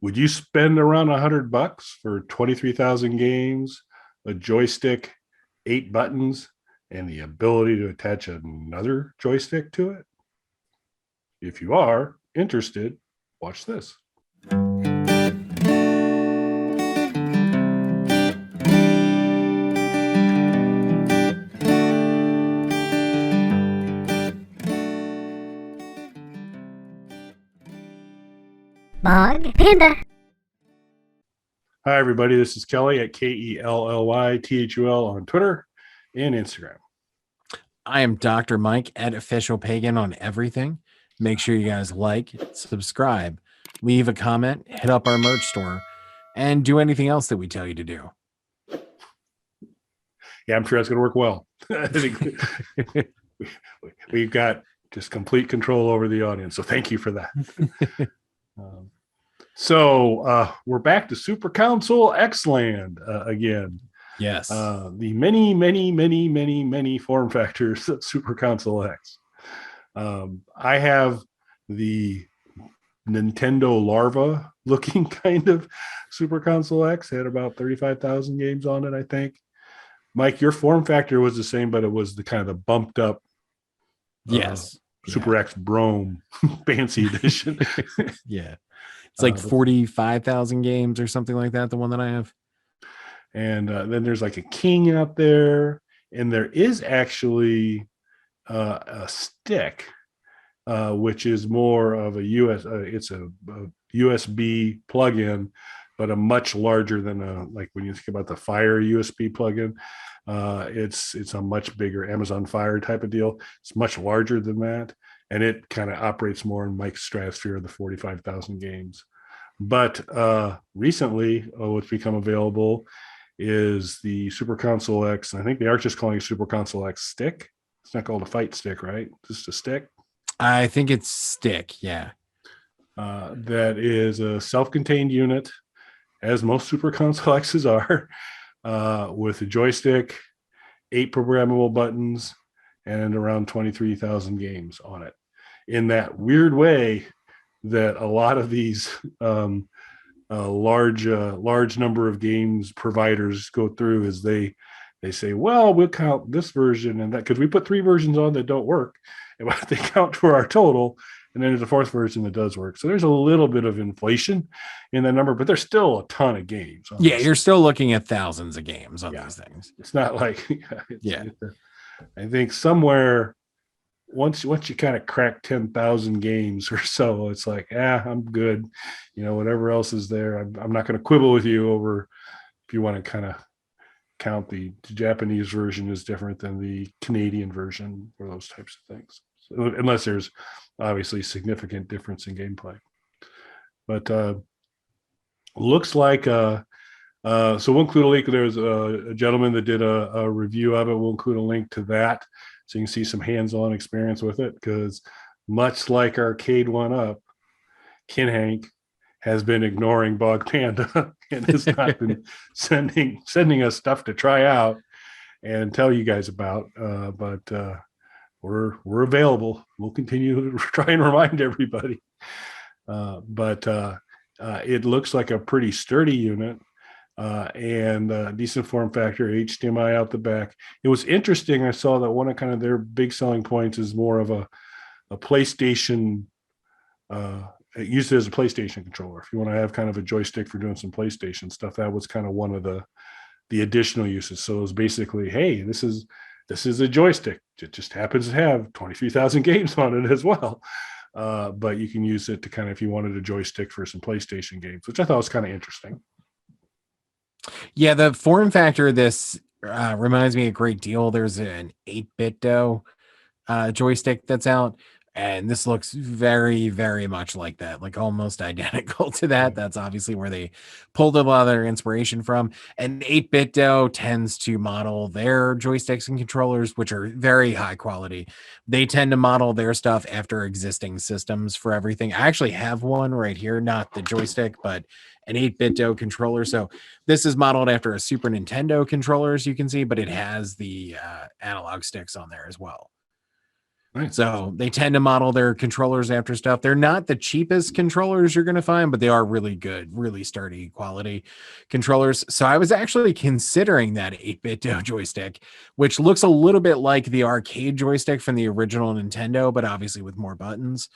Would you spend around $100 for 23,000 games, a joystick, 8 buttons, and the ability to attach another joystick to it? If you are interested, watch this. Bog Panda. Hi, everybody. This is Kelly at KELLYTHUL on Twitter and Instagram. I am Dr. Mike at Official Pagan on everything. Make sure you guys like, subscribe, leave a comment, hit up our merch store, and do anything else that we tell you to do. Yeah, I'm sure that's going to work well. I think we've got just complete control over the audience. So thank you for that. So we're back to Super Console X-Land again. Yes. The many form factors of Super Console X. I have the Nintendo larva looking kind of Super Console X. It had about 35,000 games on it, I think. Mike, your form factor was the same, but it was the kind of the bumped up Super X Brome fancy edition. Yeah. It's like 45,000 games or something like that, the one that I have. And then there's like a king out there. And there is actually a stick, which is more of a it's a USB plug-in, but a much larger than like when you think about the Fire USB plug-in. It's a much bigger Amazon Fire type of deal. It's much larger than that. And it kind of operates more in Mike's stratosphere of the 45,000 games. But recently, what's become available is the Super Console X. I think they are just calling it Super Console X Stick. It's not called a fight stick, right? Just a stick. I think it's stick, yeah. That is a self-contained unit, as most Super Console X's are, with a joystick, 8 programmable buttons, and around 23,000 games on it. In that weird way that a lot of these large number of games providers go through is they say, well, we'll count this version and that because we put 3 versions on that don't work, and they count for our total, and then there's a 4th version that does work. So there's a little bit of inflation in that number, but there's still a ton of games. Yeah, you're still looking at thousands of games on these things. It's not like I think somewhere once you kind of crack 10,000 games or so, it's like, I'm good. Whatever else is there, I'm not going to quibble with you over. If you want to kind of count the Japanese version is different than the Canadian version or those types of things, so, unless there's obviously significant difference in gameplay. But looks like so we'll include a link. There's a gentleman that did a review of it. We'll include a link to that so you can see some hands-on experience with it, because much like Arcade 1-Up, Ken Hank has been ignoring Bog Panda and has not been sending us stuff to try out and tell you guys about. But we're available. We'll continue to try and remind everybody. But it looks like a pretty sturdy unit. And decent form factor, HDMI out the back. It was interesting. I saw that one of kind of their big selling points is more of a PlayStation, used it as a PlayStation controller. If you want to have kind of a joystick for doing some PlayStation stuff, that was kind of one of the additional uses. So it was basically, hey, this is a joystick. It just happens to have 23,000 games on it as well. But you can use it to kind of, if you wanted a joystick for some PlayStation games, which I thought was kind of interesting. Yeah, the form factor of this reminds me a great deal. There's an 8-bit joystick that's out, and this looks very, very much like that, like almost identical to that. That's obviously where they pulled a lot of their inspiration from. And 8-bit tends to model their joysticks and controllers, which are very high quality. They tend to model their stuff after existing systems for everything. I actually have one right here, not the joystick, but an 8-bit controller. So this is modeled after a Super Nintendo controller, as you can see, but it has the analog sticks on there as well. Right. So they tend to model their controllers after stuff. They're not the cheapest controllers you're going to find, but they are really good, really sturdy quality controllers. So I was actually considering that 8-bit joystick, which looks a little bit like the arcade joystick from the original Nintendo, but obviously with more buttons.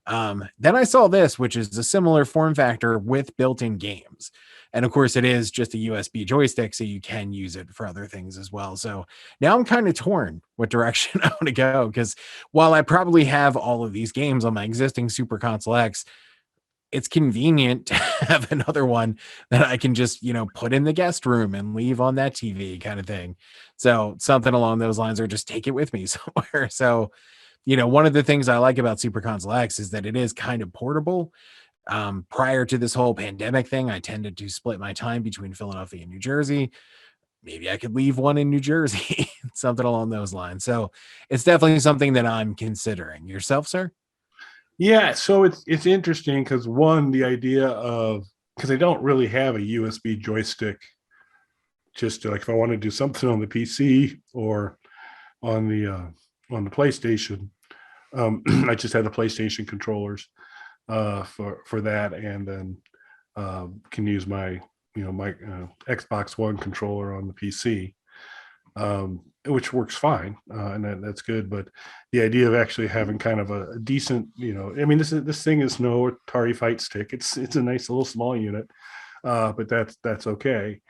Then I saw this, which is a similar form factor with built-in games. And of course, it is just a USB joystick, so you can use it for other things as well. So now I'm kind of torn what direction I want to go, because while I probably have all of these games on my existing Super Console X, it's convenient to have another one that I can just, put in the guest room and leave on that TV kind of thing. So something along those lines, or just take it with me somewhere. So, one of the things I like about Super Console X is that it is kind of portable. Prior to this whole pandemic thing, I tended to split my time between Philadelphia and New Jersey. Maybe I could leave one in New Jersey, something along those lines. So it's definitely something that I'm considering. Yourself, sir? Yeah, so it's interesting because one, the idea of, because I don't really have a USB joystick, just to, like, if I want to do something on the PC or on the PlayStation, I just have the PlayStation controllers for that, and then can use my Xbox One controller on the PC, which works fine, and that's good. But the idea of actually having kind of a decent, I mean, this thing is no Atari Fight Stick. It's a nice little small unit, but that's okay.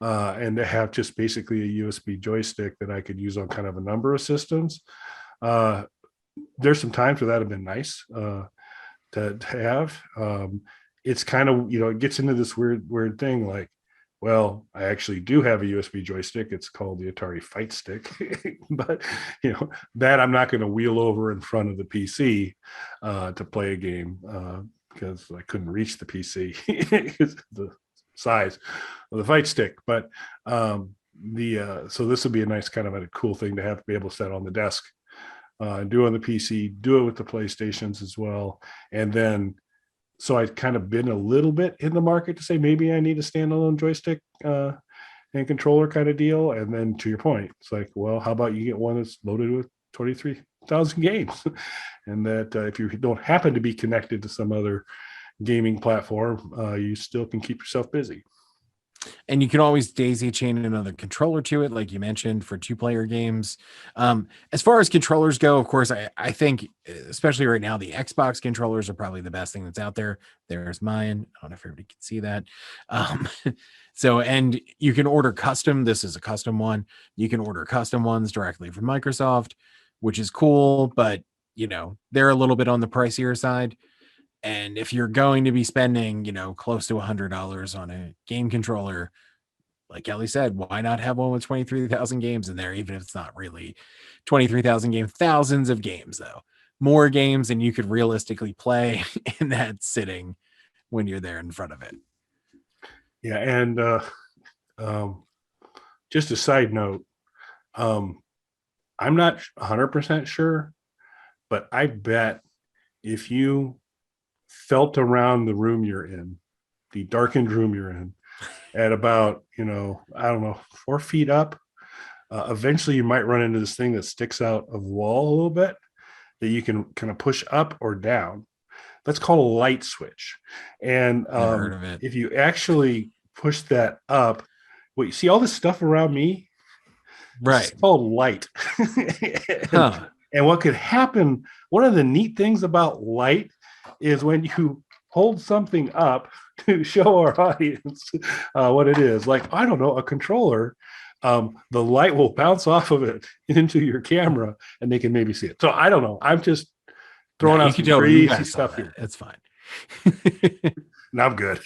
And to have just basically a USB joystick that I could use on kind of a number of systems. There's some times where that have been nice to have. It's kind of, it gets into this weird thing, like, well, I actually do have a USB joystick. It's called the Atari Fight Stick, but that I'm not going to wheel over in front of the PC to play a game because I couldn't reach the PC because the size of the Fight Stick. But so this would be a nice kind of a cool thing to have to be able to set on the desk, do on the PC, do it with the PlayStations as well, and then. So I've kind of been a little bit in the market to say maybe I need a standalone joystick and controller kind of deal. And then to your point, it's like, well, how about you get one that's loaded with 23,000 games, and that if you don't happen to be connected to some other gaming platform, you still can keep yourself busy. And you can always daisy chain another controller to it, like you mentioned, for 2-player games. As far as controllers go, of course, I think, especially right now, the Xbox controllers are probably the best thing that's out there. There's mine. I don't know if everybody can see that. And you can order custom. This is a custom one. You can order custom ones directly from Microsoft, which is cool, but they're a little bit on the pricier side. And if you're going to be spending, close to $100 on a game controller, like Ellie said, why not have one with 23,000 games in there, even if it's not really 23,000 games, thousands of games, though. More games than you could realistically play in that sitting when you're there in front of it. Yeah. And just a side note, I'm not 100% sure, but I bet if you felt around the room you're in, the darkened room you're in, at about, I don't know, 4 feet up, eventually you might run into this thing that sticks out of the wall a little bit that you can kind of push up or down. That's called a light switch. And Never heard of it. if you actually push that up, you see all this stuff around me? Right. It's called light. And what could happen, one of the neat things about light is when you hold something up to show our audience what it is, like, I don't know, a controller, the light will bounce off of it into your camera and they can maybe see it. So I don't know. I'm just throwing out some crazy stuff here. It's fine. No, I'm good.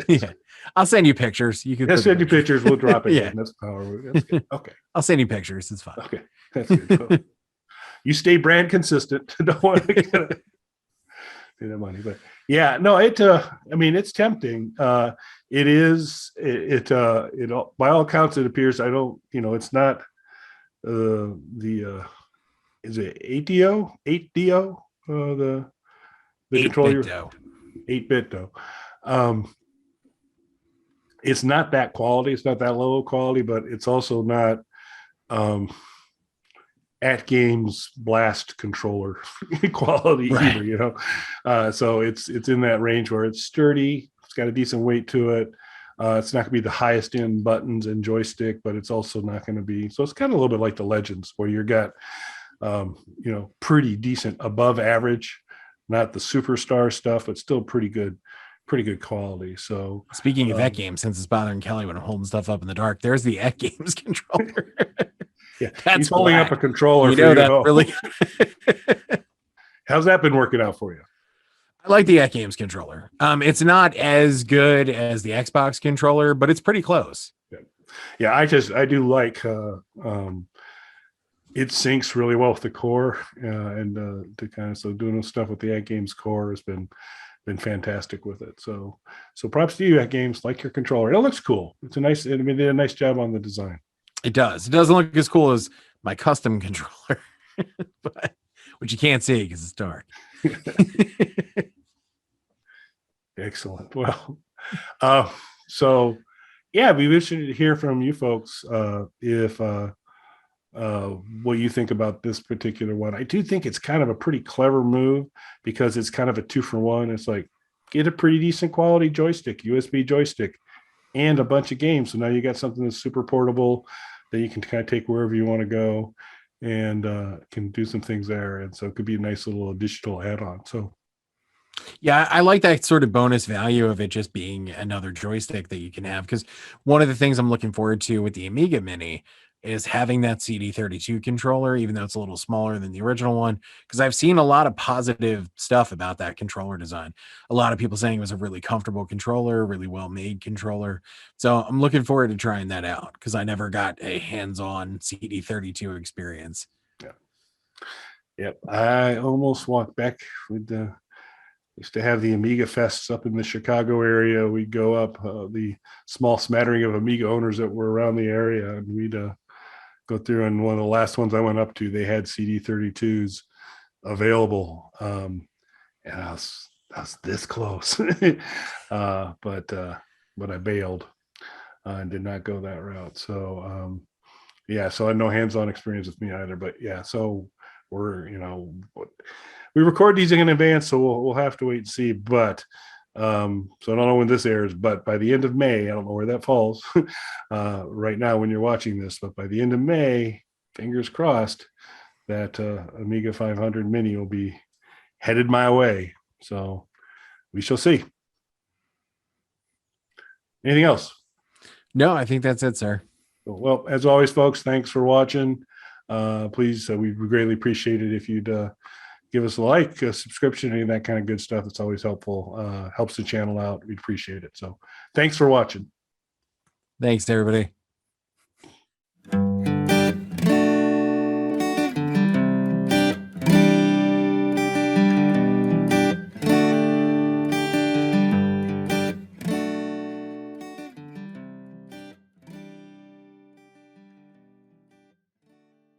Yeah. I'll send you pictures. You can send you pictures. We'll drop it. Yeah. That's power. That's good. Okay. I'll send you pictures. It's fine. Okay. That's good. You stay brand consistent. Don't want to get that money, but yeah, no, it's tempting. It is, by all accounts, it appears, I don't, it's not is it 8DO, the 8-bit controller, dough. 8-bit though. It's not that quality. It's not that low quality, but it's also not, at games blast controller quality Right. either, you know. So it's in that range where it's sturdy, it's got a decent weight to it. It's not going to be the highest end buttons and joystick, but it's also not going to be, so it's kind of a little bit like the Legends, where you got you know, pretty decent above average, not the superstar stuff, but still pretty good quality. So Speaking of games, since it's bothering Kelly when I'm holding stuff up in the dark, there's the games controller. yeah, That's he's holding black. up a controller You for know you. that's really. How's that been working out for you? I like the games controller. It's not as good as the Xbox controller, but it's pretty close. Yeah, I do like it syncs really well with the core, and to kind of, so doing stuff with the At Games core has been fantastic with it. So props to you, At Games. Like your controller, it looks cool. It's a nice. I mean, they did a nice job on the design. It does. It doesn't look as cool as my custom controller, but which you can't see because it's dark. Excellent. Well, so yeah, we wish to hear from you folks if what you think about this particular one. I do think it's kind of a pretty clever move because it's kind of a 2-for-1. It's like, get a pretty decent quality joystick, USB joystick, and a bunch of games. So now you got something that's super portable that you can kind of take wherever you want to go, and can do some things there. And so it could be a nice little additional add-on. So yeah, I like that sort of bonus value of it just being another joystick that you can have. Because one of the things I'm looking forward to with the Amiga Mini is having that CD32 controller, even though it's a little smaller than the original one. Because I've seen a lot of positive stuff about that controller design. A lot of people saying it was a really comfortable controller, really well made controller. So I'm looking forward to trying that out because I never got a hands-on CD32 experience. yeah, yep. I almost walked back with the. Used to have the Amiga Fests up in the Chicago area. We'd go up, the small smattering of Amiga owners that were around the area, and we'd go through. And one of the last ones I went up to, they had CD32s available, and I was this close, but I bailed and did not go that route. So yeah, so I had no hands-on experience with me either. But yeah, so we're, you know, we record these in advance, so we'll have to wait and see. But so I don't know when this airs, but by the end of May, I don't know where that falls right now when you're watching this, but by the end of May, fingers crossed, that Amiga 500 Mini will be headed my way. So we shall see. Anything else? No, I think that's it, sir. Well, as always, folks, thanks for watching. Please, we greatly appreciate it if you'd give us a like, a subscription, any of that kind of good stuff. It's always helpful. Helps the channel out. We'd appreciate it. So thanks for watching. Thanks, everybody.